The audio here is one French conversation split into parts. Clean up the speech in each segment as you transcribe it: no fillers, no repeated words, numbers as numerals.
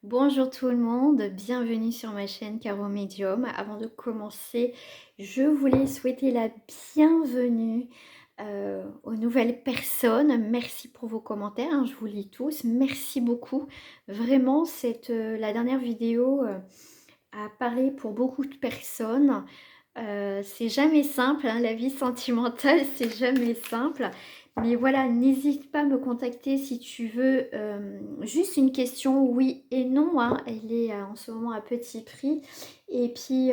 Bonjour tout le monde, bienvenue sur ma chaîne Caro Medium. Avant de commencer, je voulais souhaiter la bienvenue aux nouvelles personnes. Merci pour vos commentaires, hein, je vous lis tous. Merci beaucoup. Vraiment, la dernière vidéo a parlé pour beaucoup de personnes. C'est jamais simple, hein, la vie sentimentale, c'est jamais simple. Mais voilà, n'hésite pas à me contacter si tu veux. Juste une question, oui et non, hein, elle est en ce moment à petit prix. Et puis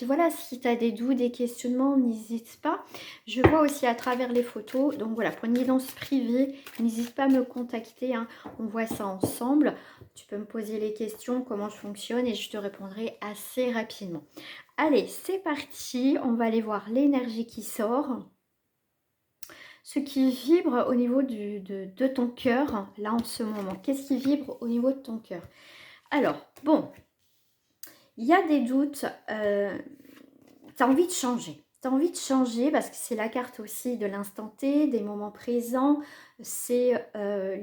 voilà, si tu as des doutes, des questionnements, n'hésite pas. Je vois aussi à travers les photos. Donc voilà, pour une guidance privée, n'hésite pas à me contacter, hein, on voit ça ensemble. Tu peux me poser les questions, comment je fonctionne et je te répondrai assez rapidement. Allez, c'est parti, on va aller voir l'énergie qui sort. Ce qui vibre au niveau de ton cœur, là en ce moment. Qu'est-ce qui vibre au niveau de ton cœur? Alors, bon, il y a des doutes, tu as envie de changer. Tu as envie de changer parce que c'est la carte aussi de l'instant T, des moments présents. C'est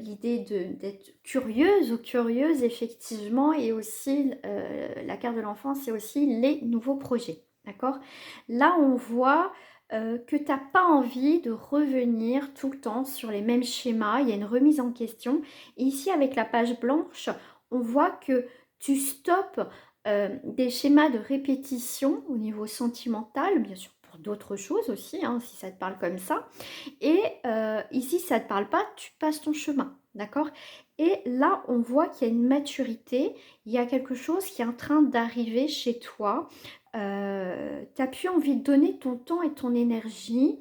l'idée d'être curieuse ou curieuse, effectivement. Et aussi, la carte de l'enfant, c'est aussi les nouveaux projets. D'accord? Là, on voit que tu n'as pas envie de revenir tout le temps sur les mêmes schémas. Il y a une remise en question. Et ici, avec la page blanche, on voit que tu stoppes des schémas de répétition au niveau sentimental, bien sûr pour d'autres choses aussi, hein, si ça te parle comme ça. Et ici, ça ne te parle pas, tu passes ton chemin, d'accord? Et là, on voit qu'il y a une maturité, il y a quelque chose qui est en train d'arriver chez toi. Tu n'as plus envie de donner ton temps et ton énergie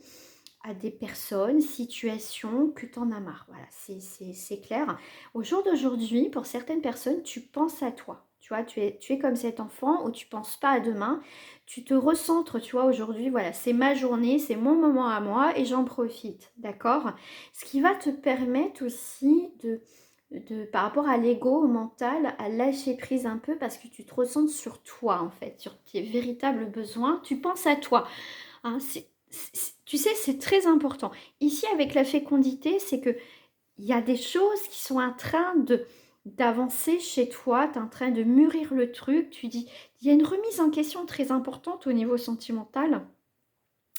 à des personnes, situations que tu en as marre. Voilà, c'est clair. Au jour d'aujourd'hui, pour certaines personnes, tu penses à toi. Tu vois, tu es comme cet enfant où tu ne penses pas à demain. Tu te recentres, tu vois, aujourd'hui, voilà, c'est ma journée, c'est mon moment à moi et j'en profite, d'accord? Ce qui va te permettre aussi par rapport à l'ego, au mental, à lâcher prise un peu parce que tu te recentres sur toi, en fait, sur tes véritables besoins. Tu penses à toi. Hein, tu sais, c'est très important. Ici, avec la fécondité, c'est que il y a des choses qui sont en train d'avancer chez toi, tu es en train de mûrir le truc, tu dis, il y a une remise en question très importante au niveau sentimental.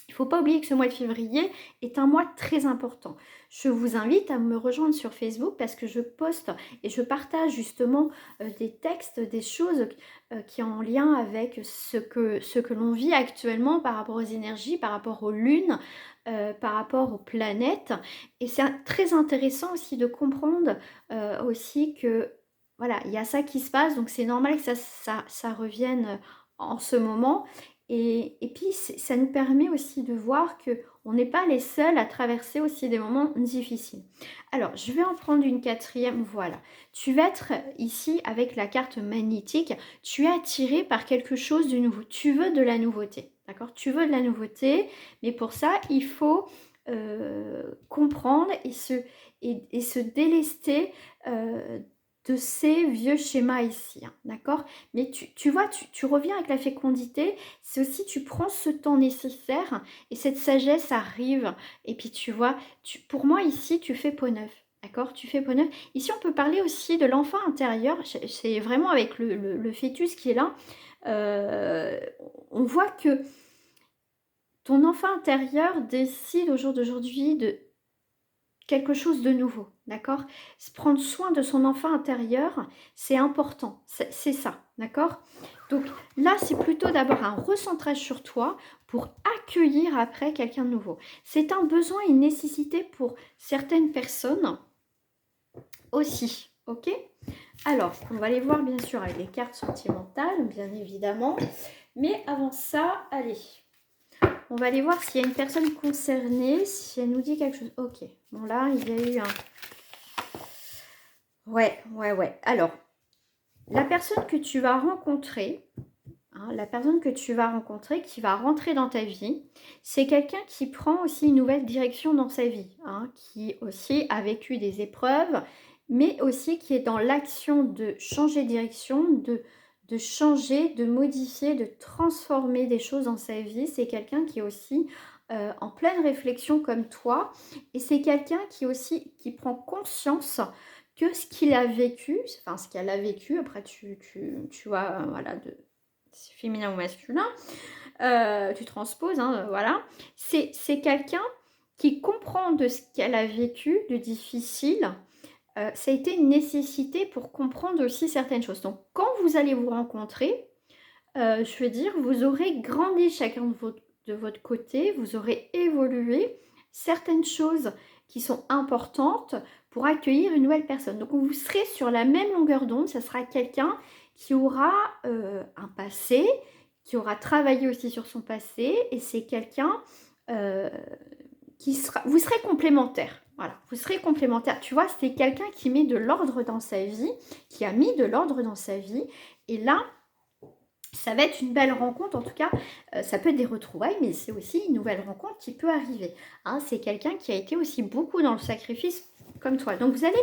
Il ne faut pas oublier que ce mois de février est un mois très important. Je vous invite à me rejoindre sur Facebook parce que je poste et je partage justement des textes, des choses qui sont en lien avec ce que l'on vit actuellement par rapport aux énergies, par rapport aux lunes, par rapport aux planètes. Et c'est très intéressant aussi de comprendre aussi que voilà, il y a ça qui se passe, donc c'est normal que ça revienne en ce moment. Et puis, ça nous permet aussi de voir qu'on n'est pas les seuls à traverser aussi des moments difficiles. Alors, je vais en prendre une quatrième. Voilà. Tu vas être ici avec la carte magnétique. Tu es attiré par quelque chose de nouveau. Tu veux de la nouveauté. D'accord? Tu veux de la nouveauté. Mais pour ça, il faut comprendre et se délester de ces vieux schémas ici, hein, d'accord? Mais tu vois, tu reviens avec la fécondité, c'est aussi tu prends ce temps nécessaire et cette sagesse arrive. Et puis tu vois, pour moi ici, tu fais peau neuve. D'accord, tu fais peau neuve. Ici, on peut parler aussi de l'enfant intérieur. C'est vraiment avec le fœtus qui est là. Euh, on voit que ton enfant intérieur décide au jour d'aujourd'hui de quelque chose de nouveau, d'accord? Prendre soin de son enfant intérieur, c'est important, c'est ça, d'accord? Donc là, c'est plutôt d'abord un recentrage sur toi pour accueillir après quelqu'un de nouveau. C'est un besoin et une nécessité pour certaines personnes aussi, ok? Alors, on va aller voir bien sûr avec les cartes sentimentales, bien évidemment. Mais avant ça, allez, on va aller voir s'il y a une personne concernée, si elle nous dit quelque chose. Ok, bon là, il y a eu un... Ouais. Alors, la personne que tu vas rencontrer, hein, la personne que tu vas rencontrer, qui va rentrer dans ta vie, c'est quelqu'un qui prend aussi une nouvelle direction dans sa vie, hein, qui aussi a vécu des épreuves, mais aussi qui est dans l'action de changer de direction, de changer, de modifier, de transformer des choses dans sa vie. C'est quelqu'un qui est aussi en pleine réflexion comme toi, et c'est quelqu'un qui aussi qui prend conscience que ce qu'il a vécu, enfin ce qu'elle a vécu, après tu vois, voilà, c'est féminin ou masculin, tu transposes, hein, voilà. C'est quelqu'un qui comprend de ce qu'elle a vécu de difficile. Ça a été une nécessité pour comprendre aussi certaines choses. Donc quand vous allez vous rencontrer, je veux dire, vous aurez grandi chacun de votre côté, vous aurez évolué certaines choses qui sont importantes pour accueillir une nouvelle personne. Donc vous serez sur la même longueur d'onde, ça sera quelqu'un qui aura un passé, qui aura travaillé aussi sur son passé, et c'est quelqu'un euh, qui sera... Vous serez complémentaires. Voilà, vous serez complémentaires. Tu vois, c'est quelqu'un qui met de l'ordre dans sa vie, qui a mis de l'ordre dans sa vie, et là, ça va être une belle rencontre, en tout cas, ça peut être des retrouvailles, mais c'est aussi une nouvelle rencontre qui peut arriver. Hein, c'est quelqu'un qui a été aussi beaucoup dans le sacrifice comme toi. Donc vous allez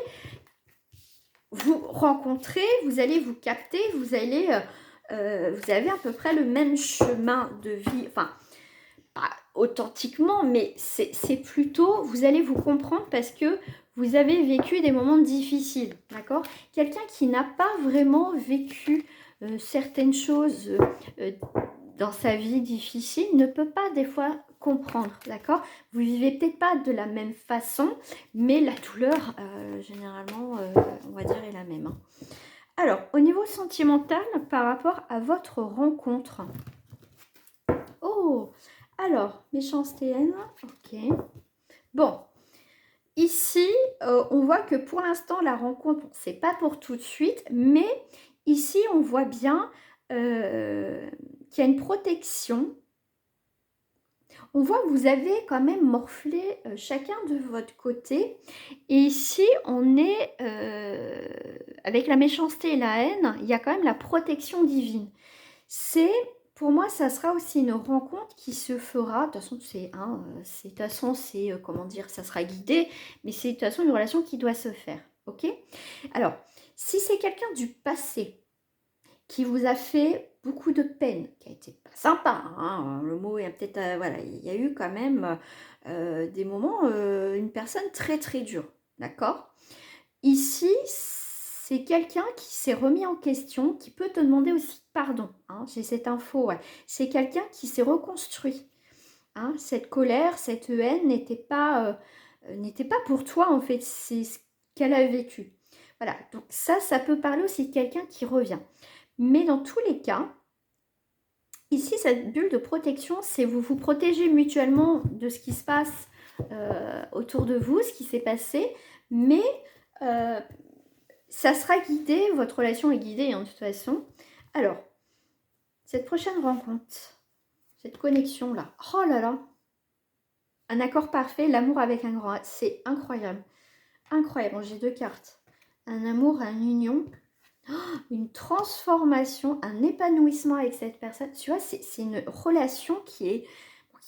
vous rencontrer, vous allez vous capter, vous avez à peu près le même chemin de vie, enfin, pas authentiquement, mais c'est plutôt, vous allez vous comprendre parce que vous avez vécu des moments difficiles, d'accord? Quelqu'un qui n'a pas vraiment vécu certaines choses dans sa vie difficile ne peut pas des fois comprendre, d'accord? Vous vivez peut-être pas de la même façon, mais la douleur, généralement, on va dire, est la même. Hein. Alors, au niveau sentimental, par rapport à votre rencontre, oh, alors, méchanceté haine, ok. Bon, ici, on voit que pour l'instant, la rencontre, c'est pas pour tout de suite, mais ici, on voit bien qu'il y a une protection. On voit que vous avez quand même morflé chacun de votre côté. Et ici, on est avec la méchanceté et la haine, il y a quand même la protection divine. C'est, pour moi, ça sera aussi une rencontre qui se fera. De toute façon, de toute façon, comment dire, ça sera guidé, mais c'est de toute façon une relation qui doit se faire. Ok? Alors, si c'est quelqu'un du passé qui vous a fait beaucoup de peine, qui a été pas sympa, hein, le mot est peut-être, voilà, il y a eu quand même des moments, une personne très très dure, d'accord? Ici, c'est quelqu'un qui s'est remis en question, qui peut te demander aussi pardon, hein, j'ai cette info, ouais. C'est quelqu'un qui s'est reconstruit, hein, cette colère, cette haine n'était pas pour toi en fait, c'est ce qu'elle a vécu. Voilà, donc ça peut parler aussi de quelqu'un qui revient. Mais dans tous les cas, ici, cette bulle de protection, c'est vous vous protégez mutuellement de ce qui se passe autour de vous, ce qui s'est passé, mais ça sera guidé, votre relation est guidée hein, de toute façon. Alors, cette prochaine rencontre, cette connexion-là, oh là là, un accord parfait, l'amour avec un grand A, c'est incroyable. Incroyable, bon, j'ai deux cartes. Un amour, une union, une transformation, un épanouissement avec cette personne. Tu vois, c'est une relation qui est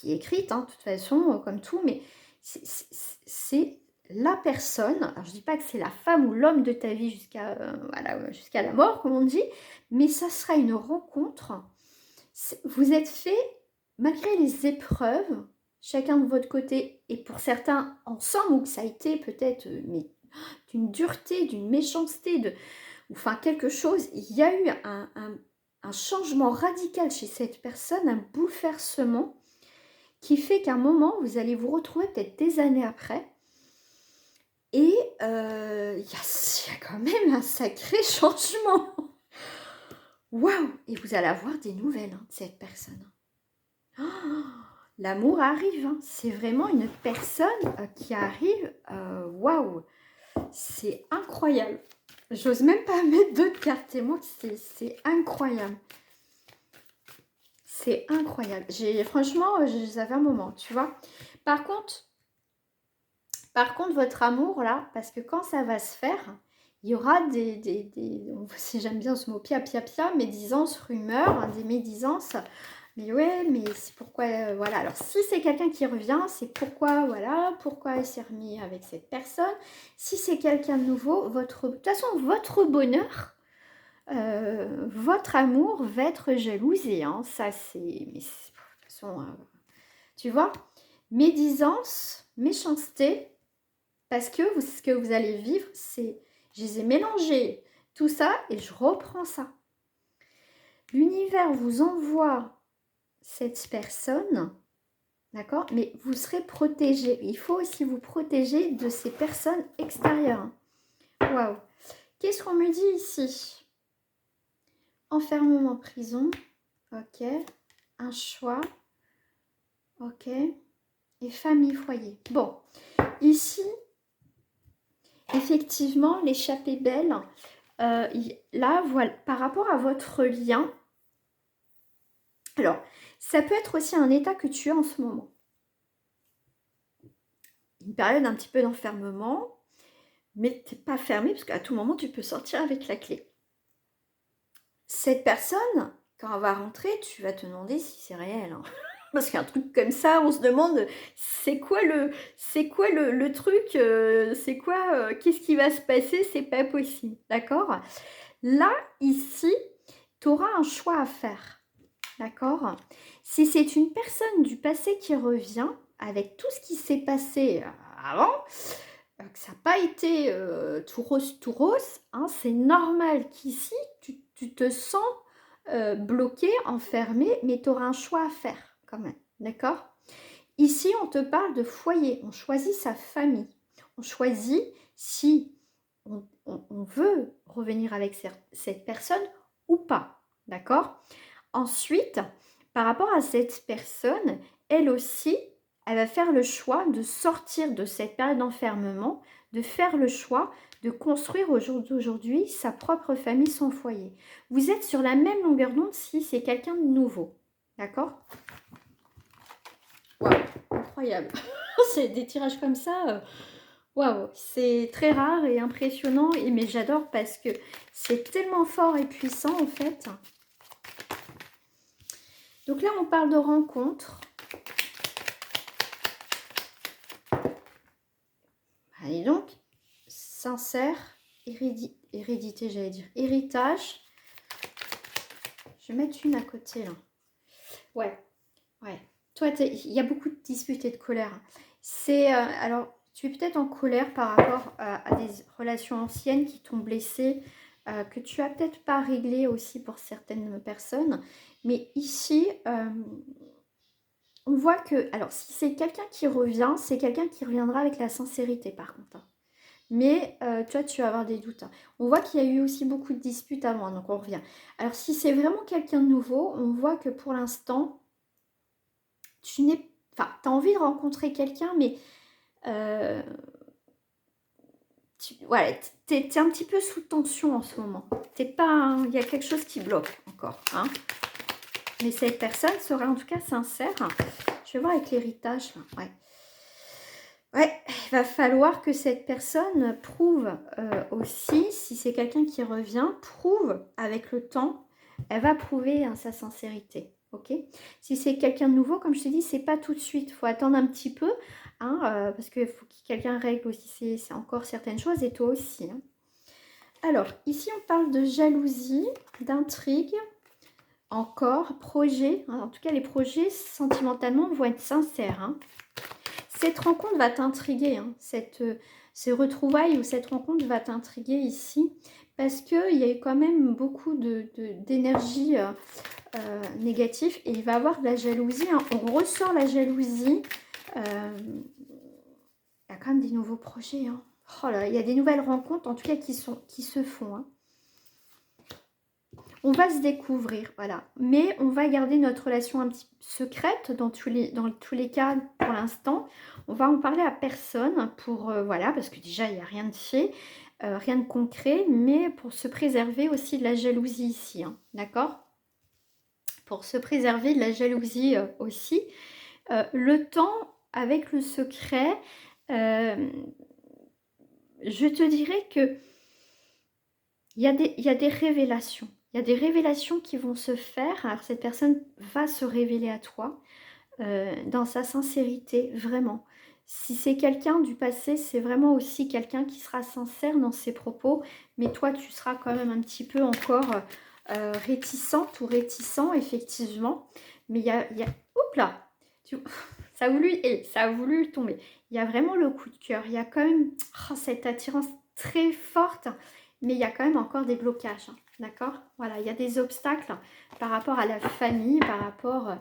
écrite, hein, de toute façon, comme tout, mais c'est la personne. Alors, je dis pas que c'est la femme ou l'homme de ta vie voilà, jusqu'à la mort, comme on dit, mais ça sera une rencontre. Vous êtes fait, malgré les épreuves, chacun de votre côté, et pour certains ensemble, où ça a été peut-être mais d'une dureté, d'une méchanceté, enfin quelque chose, il y a eu un changement radical chez cette personne, un bouleversement qui fait qu'à un moment, vous allez vous retrouver peut-être des années après et il y a quand même un sacré changement. Waouh! Et vous allez avoir des nouvelles hein, de cette personne. Oh, l'amour arrive, hein. C'est vraiment une personne qui arrive. Waouh! C'est incroyable. J'ose même pas mettre d'autres cartes témoins, c'est incroyable. C'est incroyable. Franchement, ça fait un moment, tu vois. Par contre, votre amour, là, parce que quand ça va se faire, il y aura j'aime bien ce mot, pia, médisance, rumeur, hein, des médisances. Mais ouais, mais c'est pourquoi, voilà. Alors, si c'est quelqu'un qui revient, c'est pourquoi, voilà, pourquoi il s'est remis avec cette personne. Si c'est quelqu'un de nouveau, de toute façon, votre bonheur, votre amour va être jalousé. Hein. Ça, de toute façon, tu vois, médisance, méchanceté, parce que ce que vous allez vivre, c'est je les ai mélangés, tout ça, et je reprends ça. L'univers vous envoie cette personne, d'accord? Mais vous serez protégé. Il faut aussi vous protéger de ces personnes extérieures. Waouh! Qu'est-ce qu'on me dit ici? Enfermement, prison. Ok. Un choix. Ok. Et famille, foyer. Bon. Ici, effectivement, l'échappée belle. Là, voilà, par rapport à votre lien. Alors, ça peut être aussi un état que tu as en ce moment. Une période un petit peu d'enfermement. Mais tu n'es pas fermé parce qu'à tout moment, tu peux sortir avec la clé. Cette personne, quand elle va rentrer, tu vas te demander si c'est réel. Hein. Parce qu'un truc comme ça, on se demande c'est quoi le truc, c'est quoi, qu'est-ce qui va se passer, c'est pas possible. D'accord? Là, ici, tu auras un choix à faire. D'accord? Si c'est une personne du passé qui revient, avec tout ce qui s'est passé avant, que ça n'a pas été tout rose, hein, c'est normal qu'ici, tu te sens bloqué, enfermé, mais tu auras un choix à faire quand même, d'accord? Ici, on te parle de foyer, on choisit sa famille, on choisit si on veut revenir avec cette personne ou pas, d'accord? Ensuite, par rapport à cette personne, elle aussi, elle va faire le choix de sortir de cette période d'enfermement, de faire le choix de construire au jour d'aujourd'hui sa propre famille, son foyer. Vous êtes sur la même longueur d'onde si c'est quelqu'un de nouveau. D'accord? Waouh, incroyable. C'est des tirages comme ça. Waouh, c'est très rare et impressionnant. Mais j'adore parce que c'est tellement fort et puissant en fait. Donc là, on parle de rencontre. Allez donc, sincère, hérédité, j'allais dire, héritage. Je vais mettre une à côté là. Ouais. Toi, il y a beaucoup de disputes et de colère. C'est alors, tu es peut-être en colère par rapport à des relations anciennes qui t'ont blessé, que tu as peut-être pas réglé aussi pour certaines personnes. Mais ici, on voit que, alors si c'est quelqu'un qui revient, c'est quelqu'un qui reviendra avec la sincérité par contre. Hein. Mais toi, tu vas avoir des doutes. Hein. On voit qu'il y a eu aussi beaucoup de disputes avant, donc on revient. Alors si c'est vraiment quelqu'un de nouveau, on voit que pour l'instant, tu as envie de rencontrer quelqu'un, mais voilà, tu es un petit peu sous tension en ce moment. Il y a quelque chose qui bloque encore. Hein. Mais cette personne sera en tout cas sincère. Je vais voir avec l'héritage. Ouais, il va falloir que cette personne prouve aussi, si c'est quelqu'un qui revient, prouve avec le temps, elle va prouver hein, sa sincérité. Ok. Si c'est quelqu'un de nouveau, comme je t'ai dit, c'est pas tout de suite. Il faut attendre un petit peu, hein, parce qu'il faut que quelqu'un règle aussi c'est encore certaines choses, et toi aussi. Hein. Alors, ici, on parle de jalousie, d'intrigue, encore, projet. Hein, en tout cas, les projets, sentimentalement, vont être sincères. Hein. Cette rencontre va t'intriguer, hein, ces retrouvailles ou cette rencontre va t'intriguer ici, parce qu'il y a eu quand même beaucoup d'énergie négative et il va y avoir de la jalousie. Hein. On ressort la jalousie. Il y a quand même des nouveaux projets. Hein. Oh là, il y a des nouvelles rencontres, en tout cas, qui se font. Hein. On va se découvrir, voilà. Mais on va garder notre relation un petit peu secrète dans tous les cas pour l'instant. On va en parler à personne pour, voilà, parce que déjà, il n'y a rien de fait, rien de concret, mais pour se préserver aussi de la jalousie ici, hein, d'accord? Pour se préserver de la jalousie aussi. Le temps avec le secret, je te dirais que il y a des révélations. Il y a des révélations qui vont se faire. Alors, cette personne va se révéler à toi dans sa sincérité, vraiment. Si c'est quelqu'un du passé, c'est vraiment aussi quelqu'un qui sera sincère dans ses propos. Mais toi, tu seras quand même un petit peu encore réticente ou réticent, effectivement. Mais il y a... Oups là ça a voulu tomber. Il y a vraiment le coup de cœur. Il y a quand même cette attirance très forte, mais il y a quand même encore des blocages, hein, d'accord? Voilà, il y a des obstacles par rapport à la famille, par rapport...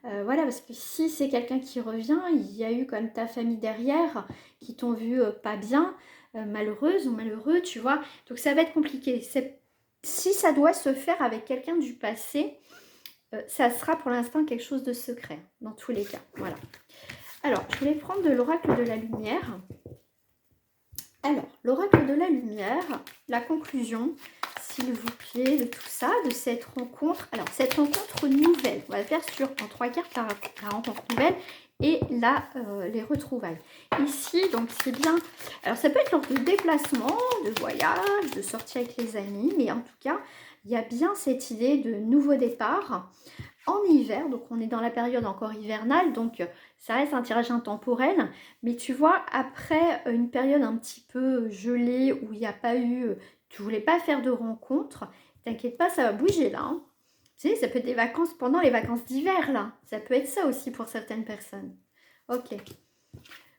voilà, parce que si c'est quelqu'un qui revient, il y a eu quand même ta famille derrière qui t'ont vu pas bien, malheureuse ou malheureux, tu vois. Donc ça va être compliqué. Si ça doit se faire avec quelqu'un du passé, ça sera pour l'instant quelque chose de secret, dans tous les cas. Voilà. Alors, je voulais prendre de l'oracle de la lumière. Alors, l'oracle de la lumière, la conclusion, s'il vous plaît, de tout ça, de cette rencontre. Alors, cette rencontre nouvelle, on va faire en 3 cartes la rencontre nouvelle et là, les retrouvailles. Ici, donc, c'est bien. Alors, ça peut être lors de déplacement, de voyage, de sortie avec les amis, mais en tout cas, il y a bien cette idée de nouveau départ en hiver, donc on est dans la période encore hivernale, donc ça reste un tirage intemporel, mais tu vois, après une période un petit peu gelée, où il n'y a pas eu, tu voulais pas faire de rencontres, t'inquiète pas, ça va bouger là, hein. Tu sais, ça peut être des vacances pendant les vacances d'hiver là, ça peut être ça aussi pour certaines personnes. Ok,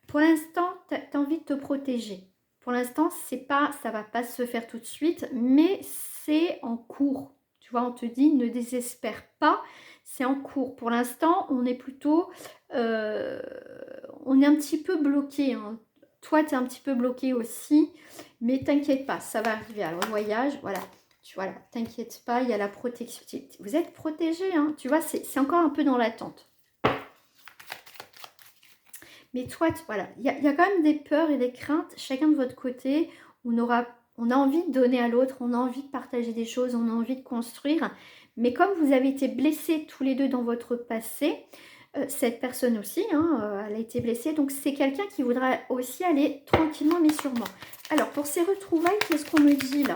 pour l'instant, tu as envie de te protéger. Pour l'instant, ça va pas se faire tout de suite, mais c'est en cours. Tu vois, on te dit ne désespère pas, c'est en cours. Pour l'instant, on est plutôt, on est un petit peu bloqué, hein. Toi, tu es un petit peu bloqué aussi, mais t'inquiète pas, ça va arriver. Alors, le voyage, voilà, voilà, t'inquiète pas, il y a la protection. Vous êtes protégé, hein. Tu vois, c'est encore un peu dans l'attente. Mais toi, voilà, il y a quand même des peurs et des craintes, chacun de votre côté. On a envie de donner à l'autre, on a envie de partager des choses, on a envie de construire. Mais comme vous avez été blessés tous les deux dans votre passé, cette personne aussi, hein, elle a été blessée. Donc, c'est quelqu'un qui voudra aussi aller tranquillement mais sûrement. Alors, pour ces retrouvailles, qu'est-ce qu'on me dit là?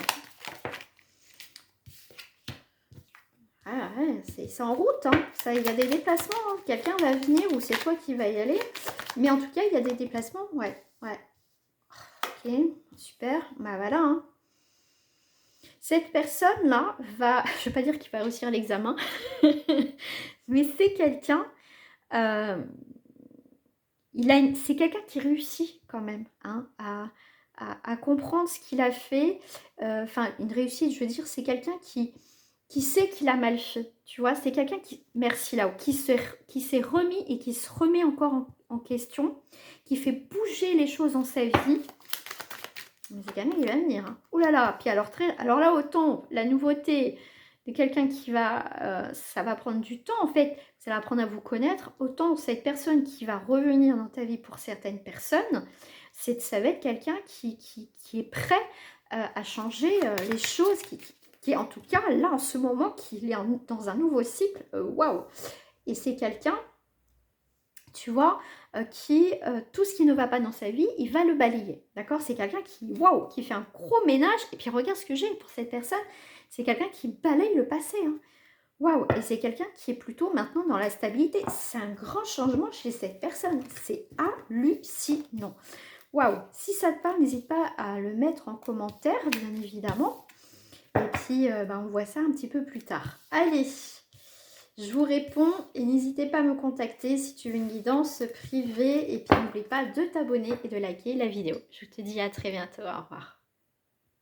Ah ouais, c'est en route, hein. Ça, il y a des déplacements, hein. Quelqu'un va venir ou c'est toi qui vas y aller. Mais en tout cas, il y a des déplacements, ouais, ouais. Ok, super, bah voilà, hein. Cette personne-là va, je ne vais pas dire qu'il va réussir l'examen, mais c'est quelqu'un, c'est quelqu'un qui réussit quand même, hein, à comprendre ce qu'il a fait. Enfin, une réussite, je veux dire, c'est quelqu'un qui sait qu'il a mal fait, tu vois, c'est quelqu'un qui, merci là-haut, qui s'est remis et qui se remet encore en question, qui fait bouger les choses dans sa vie. Mais c'est quelqu'un qui va venir, hein. Ouh là là, puis alors là, autant la nouveauté de quelqu'un qui va, ça va prendre du temps en fait, ça va apprendre à vous connaître, autant cette personne qui va revenir dans ta vie pour certaines personnes, ça va être quelqu'un qui est prêt à changer les choses, qui est en tout cas là en ce moment, qui est dans un nouveau cycle, waouh. Et c'est quelqu'un, tu vois, tout ce qui ne va pas dans sa vie, il va le balayer, d'accord? C'est quelqu'un qui, waouh, qui fait un gros ménage, et puis regarde ce que j'ai pour cette personne, c'est quelqu'un qui balaye le passé, hein. Waouh, et c'est quelqu'un qui est plutôt maintenant dans la stabilité. C'est un grand changement chez cette personne, c'est hallucinant. Waouh, si ça te parle, n'hésite pas à le mettre en commentaire, bien évidemment. Et puis, on voit ça un petit peu plus tard. Allez, je vous réponds et n'hésitez pas à me contacter si tu veux une guidance privée. Et puis, n'oublie pas de t'abonner et de liker la vidéo. Je te dis à très bientôt. Au revoir.